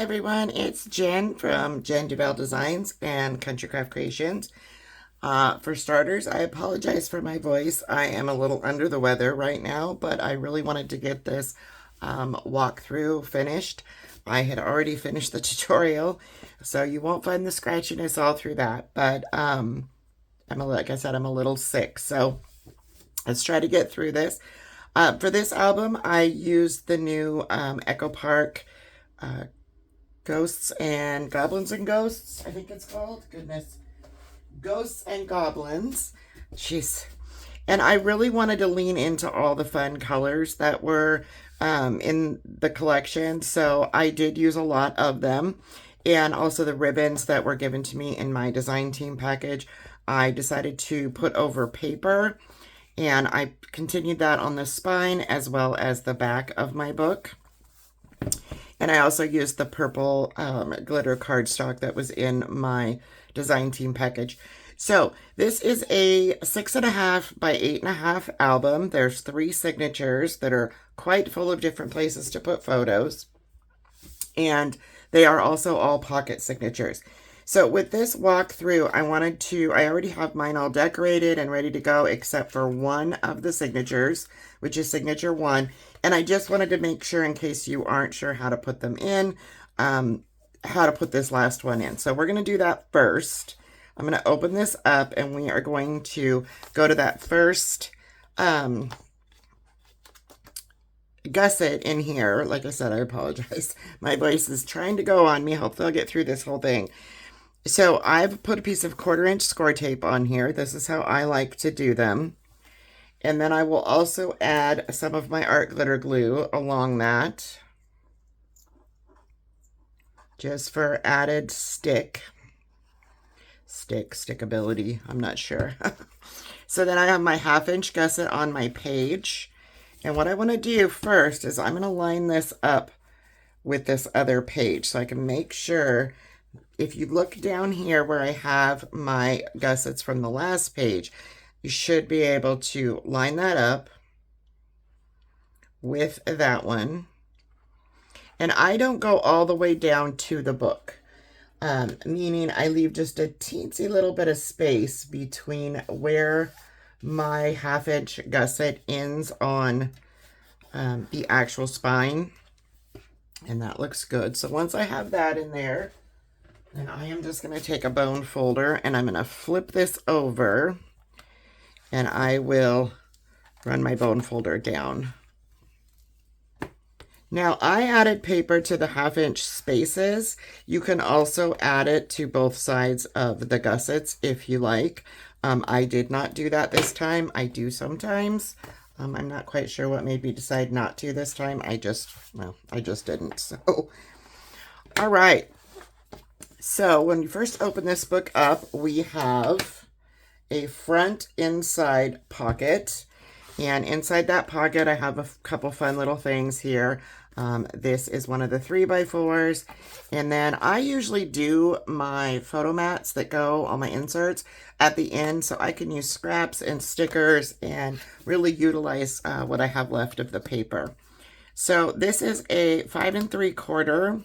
everyone, it's Jen from Jen DeBell Designs and Country Craft Creations. For starters, I apologize for my voice. I am a little under the weather right now, but I really wanted to get this walkthrough finished. I had already finished the tutorial, so you won't find the scratchiness all through that. But like I said, I'm a little sick, so let's try to get through this. For this album, I used the new Echo Park Ghosts and Goblins and Ghosts, I think it's called. Goodness. Ghosts and Goblins. Jeez. And I really wanted to lean into all the fun colors that were in the collection. So I did use a lot of them. And also the ribbons that were given to me in my design team package, I decided to put over paper. And I continued that on the spine as well as the back of my book. And I also used the purple glitter cardstock that was in my design team package. So this is a 6.5 by 8.5 album. There's 3 signatures that are quite full of different places to put photos. And they are also all pocket signatures. So with this walkthrough, I already have mine all decorated and ready to go, except for one of the signatures, which is signature 1. And I just wanted to make sure, in case you aren't sure how to put them in, how to put this last one in. So we're going to do that first. I'm going to open this up and we are going to go to that first gusset in here. Like I said, I apologize. My voice is trying to go on me. Hopefully I'll get through this whole thing. So I've put a piece of 1/4-inch score tape on here. This is how I like to do them. And then I will also add some of my art glitter glue along that, just for added stickability. I'm not sure. So then I have my 1/2-inch gusset on my page. And what I want to do first is I'm going to line this up with this other page so I can make sure. If you look down here where I have my gussets from the last page, you should be able to line that up with that one. And I don't go all the way down to the book, meaning I leave just a teensy little bit of space between where my 1/2-inch gusset ends on the actual spine. And that looks good. So once I have that in there, then I am just going to take a bone folder and I'm going to flip this over and I will run my bone folder down. Now I added paper to the 1/2-inch spaces. You can also add it to both sides of the gussets if you like. I did not do that this time. I do sometimes. I'm not quite sure what made me decide not to this time. I just didn't. So, all right. So when you first open this book up, we have a front inside pocket. And inside that pocket, I have a couple fun little things here. This is one of the 3x4s. And then I usually do my photo mats that go on my inserts at the end, so I can use scraps and stickers and really utilize what I have left of the paper. So this is a 5 3/4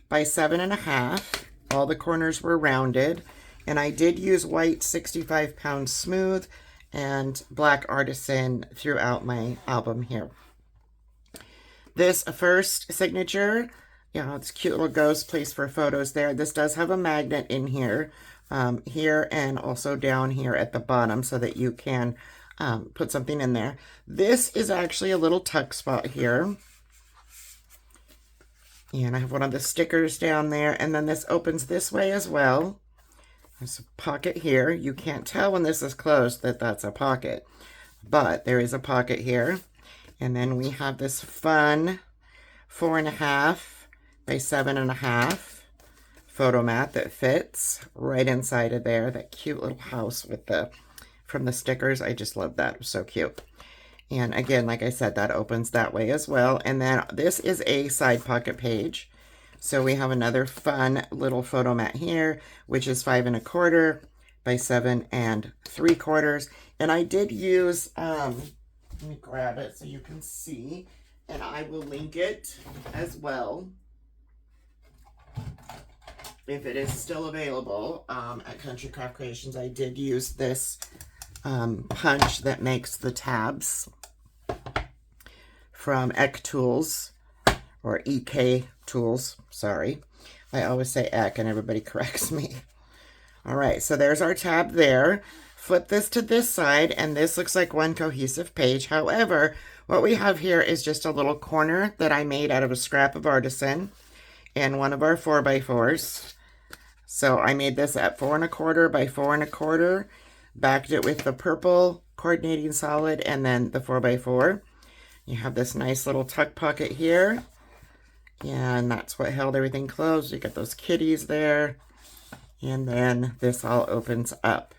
by 7.5. All the corners were rounded, and I did use white 65-pound smooth and black artisan throughout my album here. This first signature, it's a cute little ghost place for photos there. This does have a magnet in here, here and also down here at the bottom so that you can put something in there. This is actually a little tuck spot here. And I have one of the stickers down there, and then this opens this way as well. There's a pocket here. You can't tell when this is closed that that's a pocket, but there is a pocket here. And then we have this fun 4.5 by 7.5 photo mat that fits right inside of there. That cute little house with from the stickers. I just love that. It was so cute. And again, like I said, that opens that way as well. And then this is a side pocket page. So we have another fun little photo mat here, which is 5 1/4 by 7 3/4. And I did use, let me grab it so you can see, and I will link it as well. if it is still available at Country Craft Creations. I did use this punch that makes the tabs from Eck Tools, or EK Tools, sorry. I always say Eck and everybody corrects me. All right, so there's our tab there. Flip this to this side, and this looks like one cohesive page. However, what we have here is just a little corner that I made out of a scrap of artisan and one of our 4x4s. So I made this at 4 1/4 by 1 1/4, backed it with the purple coordinating solid and then the 4x4. You have this nice little tuck pocket here, and that's what held everything closed. You got those kitties there, and then this all opens up.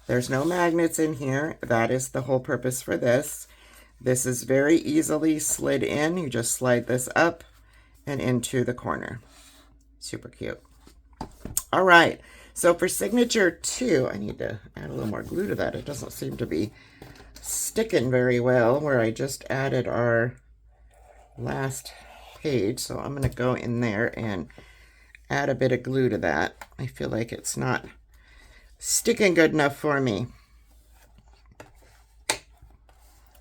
There's no magnets in here. That is the whole purpose for this. This is very easily slid in. You just slide this up and into the corner. Super cute. All right, so for signature 2, I need to add a little more glue to that. It doesn't seem to be sticking very well where I just added our last page. So I'm going to go in there and add a bit of glue to that. I feel like it's not sticking good enough for me.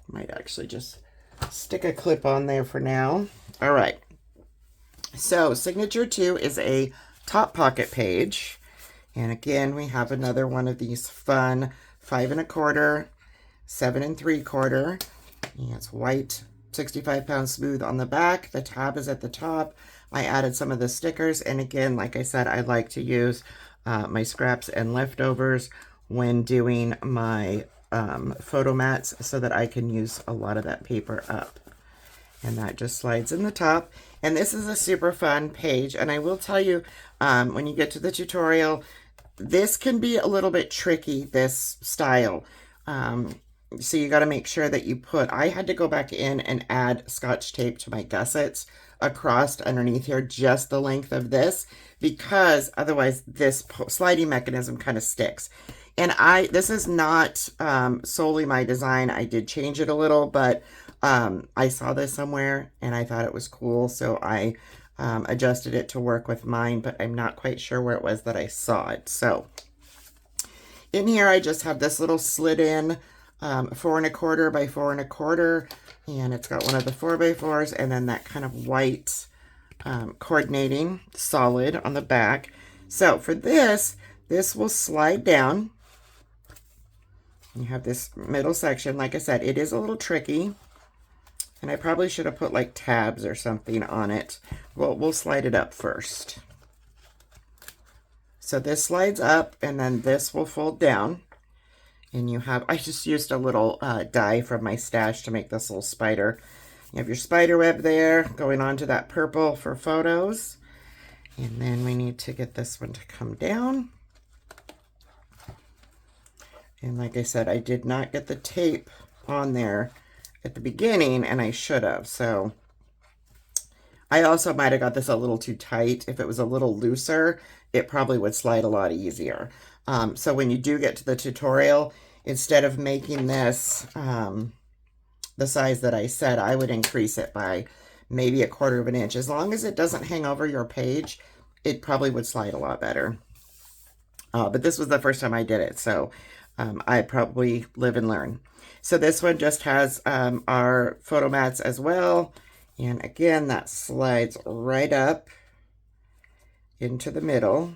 Might actually just stick a clip on there for now. All right. So signature 2 is a top pocket page. And again, we have another one of these fun 5 1/4, 7 3/4. And it's white, 65-pound smooth on the back. The tab is at the top. I added some of the stickers. And again, like I said, I like to use my scraps and leftovers when doing my photo mats so that I can use a lot of that paper up. And that just slides in the top. And this is a super fun page. And I will tell you, when you get to the tutorial, this can be a little bit tricky, this style. So you got to make sure that you put, I had to go back in and add Scotch tape to my gussets across underneath here, just the length of this, because otherwise this sliding mechanism kind of sticks. And this is not solely my design. I did change it a little, but I saw this somewhere and I thought it was cool. So I adjusted it to work with mine, but I'm not quite sure where it was that I saw it. So in here, I just have this little slid in 4 1/4 by 4 1/4, and it's got one of the 4x4s and then that kind of white coordinating solid on the back. So for this will slide down. You have this middle section. Like I said, it is a little tricky, and I probably should have put like tabs or something on it. Well, we'll slide it up first. So this slides up, and then this will fold down. And you have, I just used a little die from my stash to make this little spider. You have your spider web there going on to that purple for photos. And then we need to get this one to come down. And like I said, I did not get the tape on there at the beginning, and I should have. So I also might have got this a little too tight. If it was a little looser, it probably would slide a lot easier. So when you do get to the tutorial, instead of making this the size that I said, I would increase it by maybe 1/4 of an inch. As long as it doesn't hang over your page, it probably would slide a lot better. But this was the first time I did it, so I probably live and learn. So this one just has our photo mats as well. And again, that slides right up into the middle.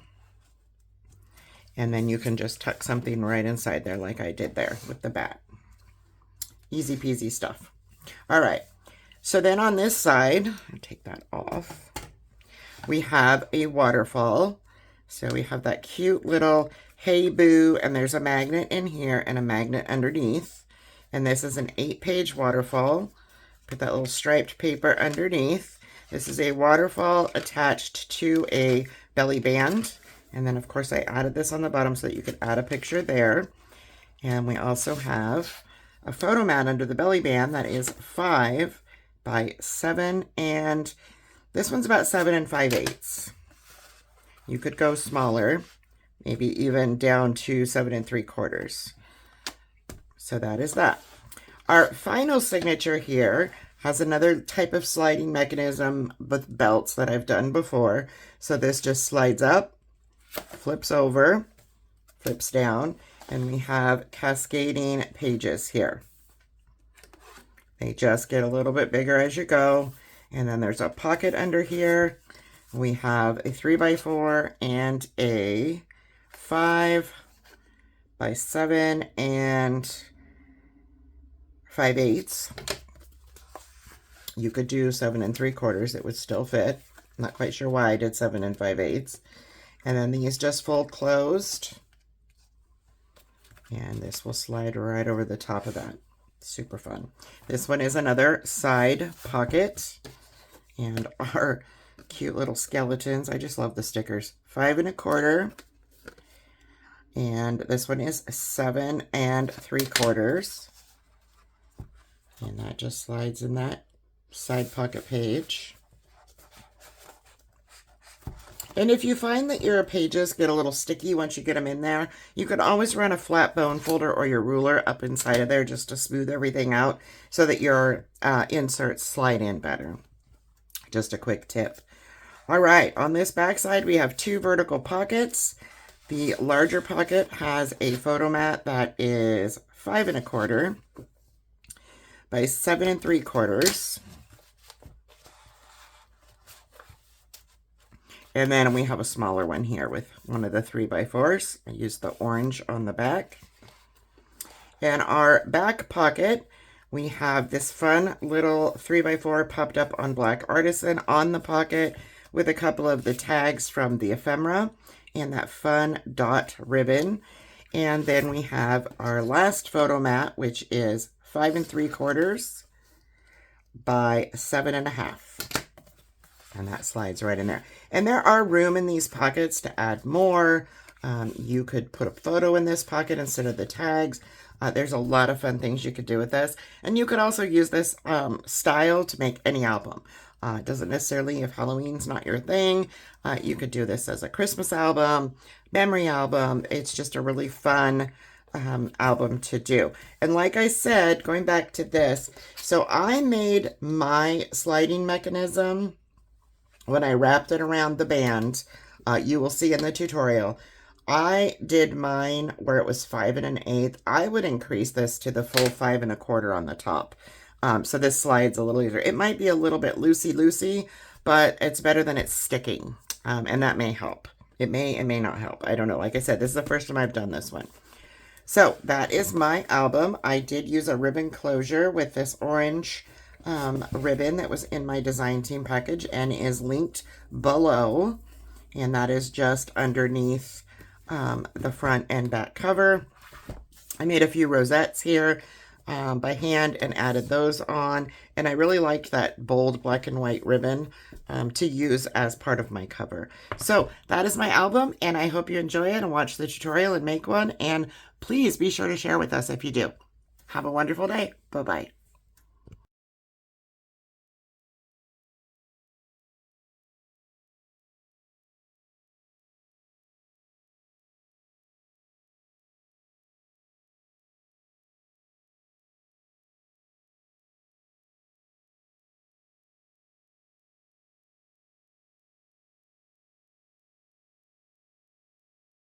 And then you can just tuck something right inside there like I did there with the bat. Easy peasy stuff. All right. So then on this side, I'll take that off. We have a waterfall. So we have that cute little hey boo, and there's a magnet in here and a magnet underneath. And this is an 8-page waterfall. Put that little striped paper underneath. This is a waterfall attached to a belly band. And then, of course, I added this on the bottom so that you could add a picture there. And we also have a photo mat under the belly band that is 5 by 7. And this one's about 7 5/8. You could go smaller, maybe even down to 7 3/4. So that is that. Our final signature here Has another type of sliding mechanism with belts that I've done before. So this just slides up, flips over, flips down, and we have cascading pages here. They just get a little bit bigger as you go. And then there's a pocket under here. We have a 3x4 and a 5x7 and 5/8. You could do 7 3/4. It would still fit. I'm not quite sure why I did 7 5/8. And then these just fold closed. And this will slide right over the top of that. Super fun. This one is another side pocket. And our cute little skeletons. I just love the stickers. 5 1/4. And this one is 7 3/4. And that just slides in that side pocket page. And if you find that your pages get a little sticky once you get them in there, you can always run a flat bone folder or your ruler up inside of there just to smooth everything out so that your inserts slide in better. Just a quick tip. All right, on this back side, we have 2 vertical pockets. The larger pocket has a photo mat that is 5 1/4 by 7 3/4. And then we have a smaller one here with one of the 3x4s. I used the orange on the back. And our back pocket, we have this fun little 3x4 popped up on Black Artisan on the pocket with a couple of the tags from the ephemera and that fun dot ribbon. And then we have our last photo mat, which is 5 3/4 by 7 1/2. And that slides right in there. And there are room in these pockets to add more. You could put a photo in this pocket instead of the tags. There's a lot of fun things you could do with this. And you could also use this style to make any album. It doesn't necessarily, if Halloween's not your thing, you could do this as a Christmas album, memory album. It's just a really fun album to do. And like I said, going back to this, so I made my sliding mechanism when I wrapped it around the band. You will see in the tutorial, I did mine where it was 5 1/8. I would increase this to the full 5 1/4 on the top. So this slides a little easier. It might be a little bit loosey-loosey, but it's better than it's sticking. And that may help. It may not help. I don't know. Like I said, this is the first time I've done this one. So that is my album. I did use a ribbon closure with this orange ribbon that was in my design team package and is linked below. And that is just underneath the front and back cover. I made a few rosettes here by hand and added those on. And I really liked that bold black and white ribbon to use as part of my cover. So that is my album, and I hope you enjoy it and watch the tutorial and make one. And please be sure to share with us if you do. Have a wonderful day. Bye-bye.